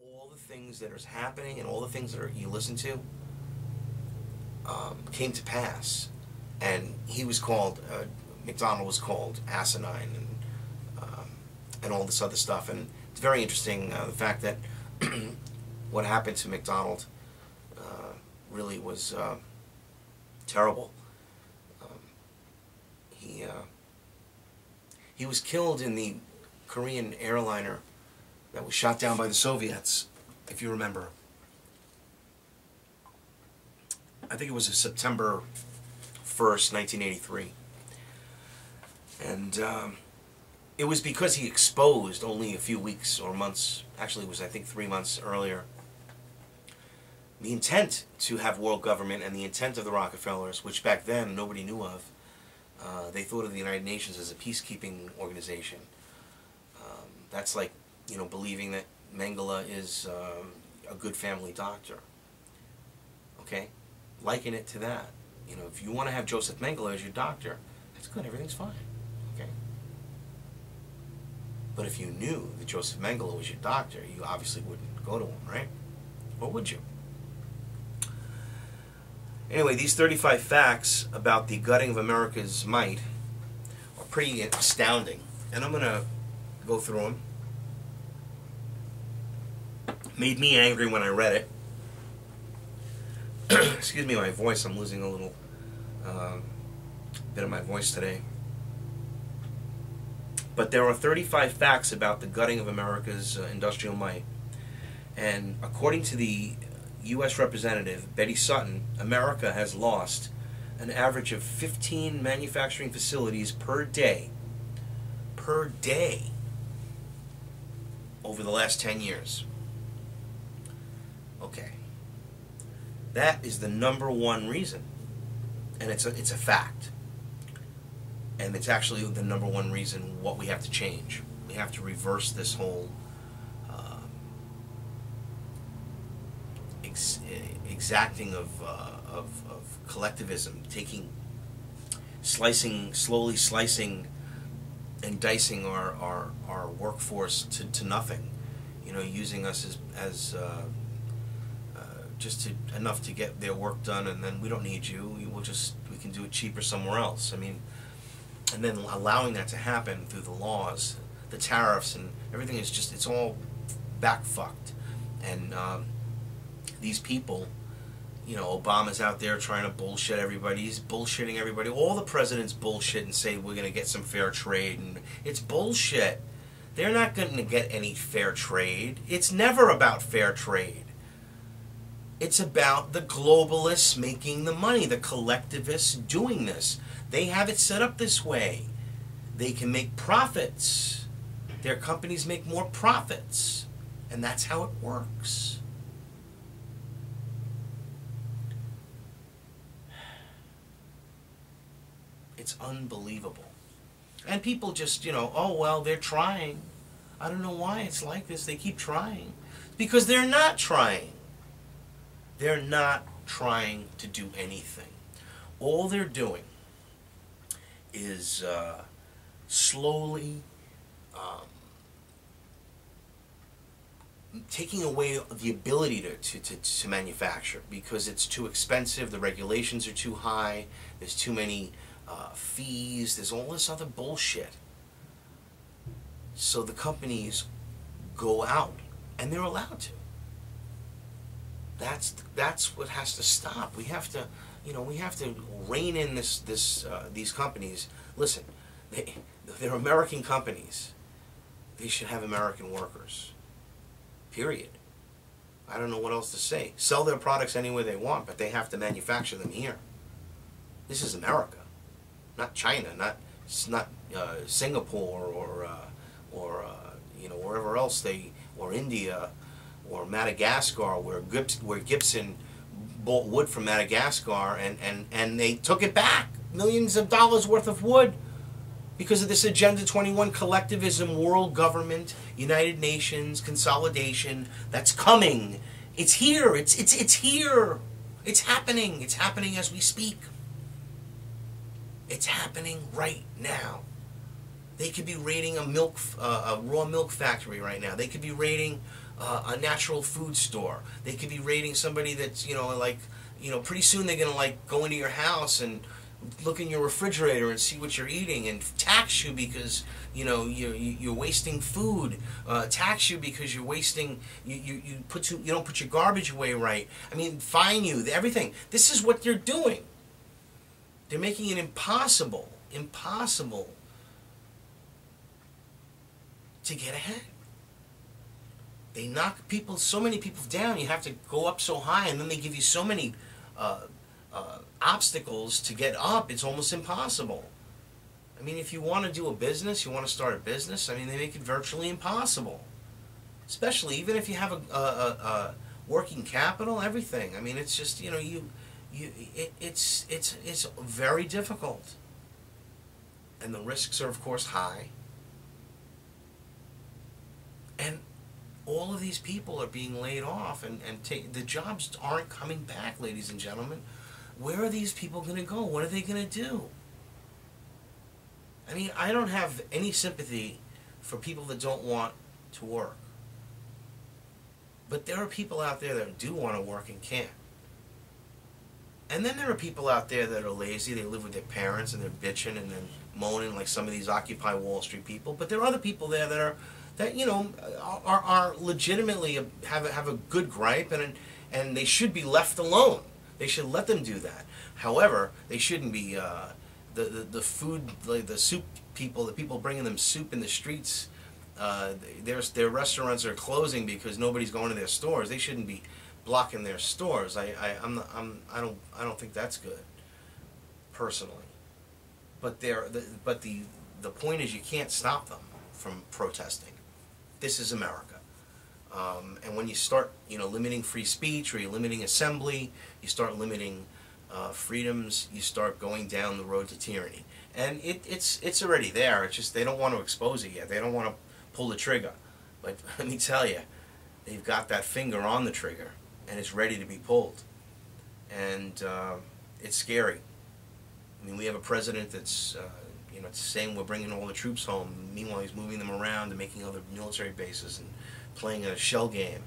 all the things that are happening and all the things that you listen to came to pass. And he was called, McDonald was called asinine, and all this other stuff. And it's very interesting, the fact that what happened to McDonald really was terrible. He was killed in the Korean airliner that was shot down by the Soviets, if you remember. I think it was September 1st, 1983. And it was because he exposed only a few weeks or months, actually it was I think 3 months earlier, the intent to have world government and the intent of the Rockefellers, which back then nobody knew of. They thought of the United Nations as a peacekeeping organization. That's like, you know, believing that Mengele is a good family doctor. Okay? Liken it to that. You know, if you want to have Joseph Mengele as your doctor, that's good, everything's fine. Okay? But if you knew that Joseph Mengele was your doctor, you obviously wouldn't go to him, right? Or would you? Anyway, these 35 facts about the gutting of America's might are pretty astounding. And I'm going to go through them. Made me angry when I read it. Excuse me, my voice. I'm losing a little bit of my voice today. But there are 35 facts about the gutting of America's industrial might. And according to the U.S. Representative Betty Sutton, America has lost an average of 15 manufacturing facilities per day over the last 10 years. Okay. That is the #1 reason. And it's a fact. And it's actually the #1 reason what we have to change. We have to reverse this whole exacting of collectivism, slowly slicing and dicing our workforce to nothing. You know, using us as just enough to get their work done, and then we don't need you. We can do it cheaper somewhere else. I mean, and then allowing that to happen through the laws, the tariffs, and everything is just, it's all back fucked. And these people, you know, Obama's out there trying to bullshit everybody. He's bullshitting everybody. All the presidents bullshit and say we're going to get some fair trade, and it's bullshit. They're not going to get any fair trade. It's never about fair trade. It's about the globalists making the money, the collectivists doing this. They have it set up this way. They can make profits. Their companies make more profits. And that's how it works. It's unbelievable. And people just, you know, oh, well, they're trying. I don't know why it's like this. They keep trying. Because they're not trying. They're not trying to do anything. All they're doing is slowly taking away the ability to manufacture, because it's too expensive, the regulations are too high, there's too many fees, there's all this other bullshit. So the companies go out, and they're allowed to. That's what has to stop. We have to, you know, we have to rein in these companies. Listen, they're American companies. They should have American workers. Period. I don't know what else to say. Sell their products anywhere they want, but they have to manufacture them here. This is America, not China, not Singapore or you know, wherever else or India or Madagascar, where Gibson bought wood from Madagascar and they took it back, millions of dollars worth of wood, because of this Agenda 21 collectivism, world government, United Nations, consolidation that's coming. It's here. It's here. It's happening. It's happening as we speak. It's happening right now. They could be raiding a raw milk factory right now. They could be raiding a natural food store. They could be raiding somebody that's, like, pretty soon they're gonna like go into your house and look in your refrigerator and see what you're eating and tax you because you're wasting food. Tax you because you're wasting you don't put your garbage away right. I mean, fine you, everything. This is what they're doing. They're making it impossible to get ahead. They knock so many people down. You have to go up so high, and then they give you so many obstacles to get up. It's almost impossible. I mean, if you want to do a business, you want to start a business, I mean, they make it virtually impossible. Especially even if you have a working capital, everything. I mean, it's just it's very difficult, and the risks are of course high. And all of these people are being laid off, and the jobs aren't coming back, ladies and gentlemen. Where are these people going to go? What are they going to do? I mean, I don't have any sympathy for people that don't want to work. But there are people out there that do want to work and can't. And then there are people out there that are lazy. They live with their parents and they're bitching and then moaning like some of these Occupy Wall Street people. But there are other people there that are legitimately have a good gripe, and they should be left alone. They should let them do that. However, they shouldn't be the food, like the soup people, the people bringing them soup in the streets. Their restaurants are closing because nobody's going to their stores. They shouldn't be blocking their stores. I don't think that's good, personally. But the point is, you can't stop them from protesting. This is America. And when you start, limiting free speech, or you're limiting assembly, you start limiting freedoms, you start going down the road to tyranny. And it's already there. It's just they don't want to expose it yet. They don't want to pull the trigger. But let me tell you, they've got that finger on the trigger, and it's ready to be pulled. And it's scary. I mean, we have a president that's saying we're bringing all the troops home. Meanwhile, he's moving them around and making other military bases and playing a shell game.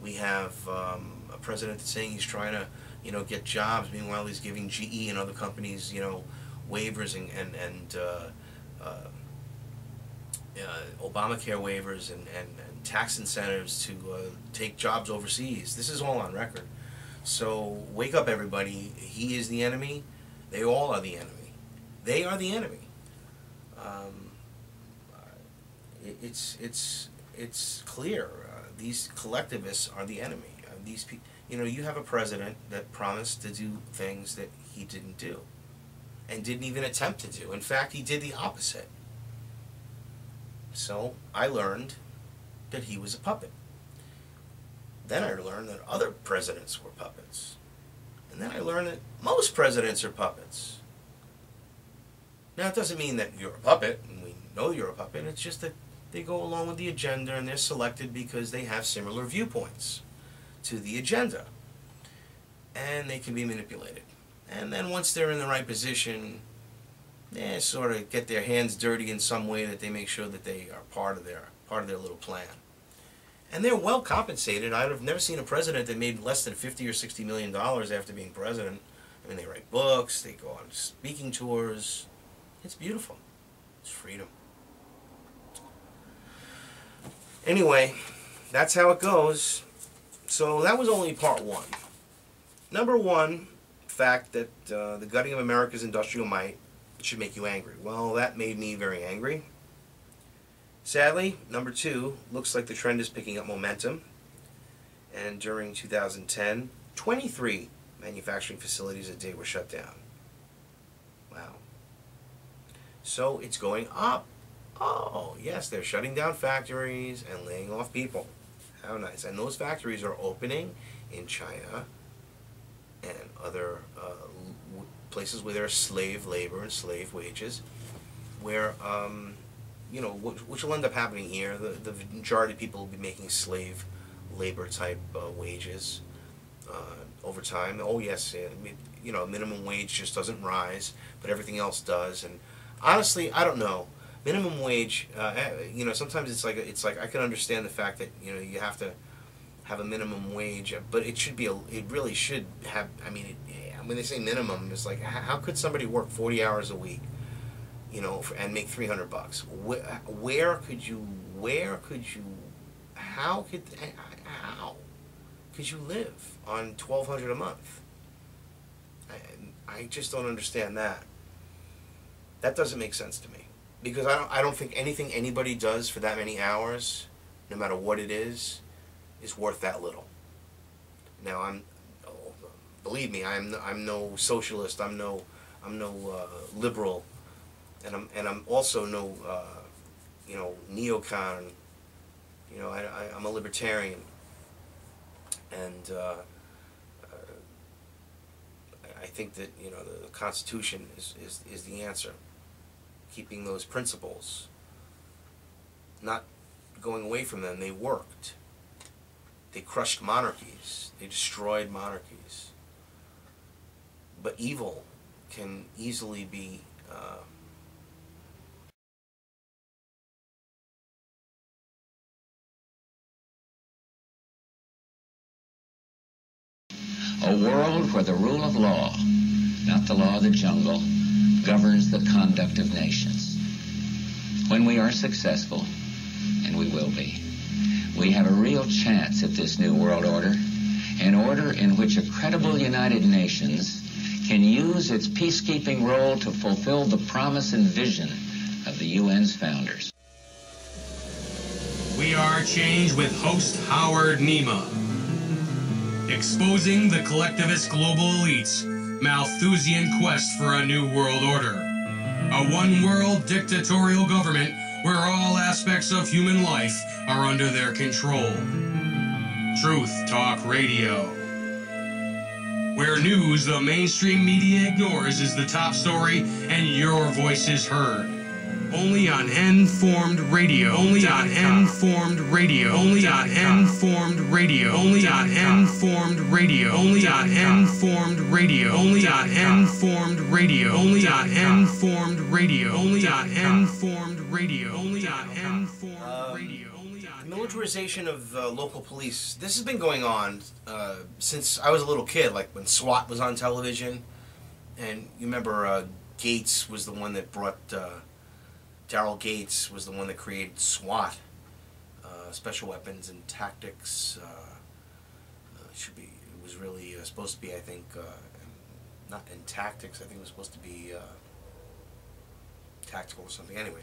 We have a president that's saying he's trying to, get jobs. Meanwhile, he's giving GE and other companies, waivers and Obamacare waivers and tax incentives to take jobs overseas. This is all on record. So wake up, everybody. He is the enemy. They all are the enemy. They are the enemy. It's clear. These collectivists are the enemy. These people. You have a president that promised to do things that he didn't do, and didn't even attempt to do. In fact, he did the opposite. So I learned that he was a puppet. Then I learned that other presidents were puppets. And then I learned that most presidents are puppets. Now, it doesn't mean that you're a puppet, and we know you're a puppet. It's just that they go along with the agenda, and they're selected because they have similar viewpoints to the agenda. And they can be manipulated. And then once they're in the right position, they sort of get their hands dirty in some way that they make sure that they are part of their little plan. And they're well compensated. I've never seen a president that made less than $50 or $60 million after being president. I mean, they write books, they go on speaking tours. It's beautiful. It's freedom. Anyway, that's how it goes. So that was only part one. Number one, fact that the gutting of America's industrial might should make you angry. Well, that made me very angry. Sadly, number two, looks like the trend is picking up momentum. And during 2010, 23 manufacturing facilities a day were shut down. Wow. So it's going up. Oh, yes, they're shutting down factories and laying off people. How nice. And those factories are opening in China and other places where there's slave labor and slave wages, where, which will end up happening here. The majority of people will be making slave labor type wages over time. Oh, yes, minimum wage just doesn't rise, but everything else does. And honestly, I don't know. minimum wage. You know, sometimes it's like I can understand the fact that you know you have to have a minimum wage, but it should be it really should have. I mean, when they say minimum, it's like how could somebody work 40 hours a week, you know, and make $300? Where could you? Where could you? How could? How could you live on $1,200 a month? I just don't understand that. That doesn't make sense to me because I don't think anything anybody does for that many hours, no matter what it is worth that little. Now believe me, I'm no socialist. I'm no liberal, and I'm also no you know, neocon. You know, I'm a libertarian, and I think that, you know, the Constitution is the answer. Keeping those principles, not going away from them. They worked. They crushed monarchies. They destroyed monarchies. But evil can easily be a world where the rule of law, not the law of the jungle, governs the conduct of nations. When we are successful, and we will be, we have a real chance at this new world order, an order in which a credible United Nations can use its peacekeeping role to fulfill the promise and vision of the UN's founders. We Are Change with host Howard Nema, exposing the collectivist global elites' Malthusian quest for a new world order. A one-world dictatorial government where all aspects of human life are under their control. Truth Talk Radio, where news the mainstream media ignores is the top story and your voice is heard. Only on Informed Radio. Only on Informed Radio. Only on Informed Radio. Only on Informed Radio. Only on Informed Radio. Only on Informed Radio. Only on Informed Radio. Only on Informed Radio. Only on Informed Radio. militarization of local police. This has been going on since I was a little kid, like when SWAT was on television. And you remember Gates was the one that brought... Daryl Gates was the one that created SWAT, Special Weapons and Tactics. It was really supposed to be, I think, not in tactics. I think it was supposed to be tactical or something. Anyway,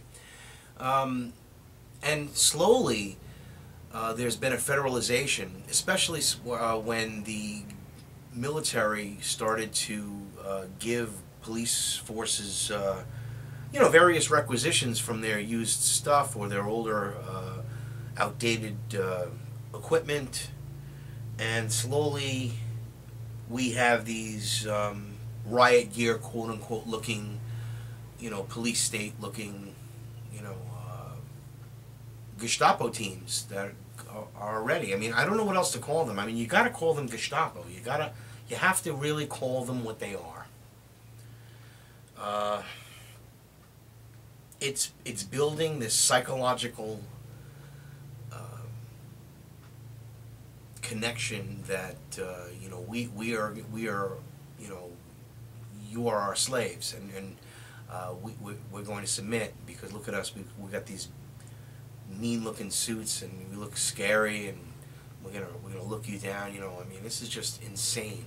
and slowly there's been a federalization, especially when the military started to give police forces you know, various requisitions from their used stuff or their older, outdated equipment, and slowly we have these riot gear, quote-unquote, looking, you know, police state-looking, you know, Gestapo teams that are ready. I mean, I don't know what else to call them. I mean, you got to call them Gestapo. You have to really call them what they are. It's building this psychological connection that you know, we are you know, you are our slaves, and we're going to submit because look at us, we got these mean looking suits and we look scary and we're gonna look you down, you know. I mean, this is just insane.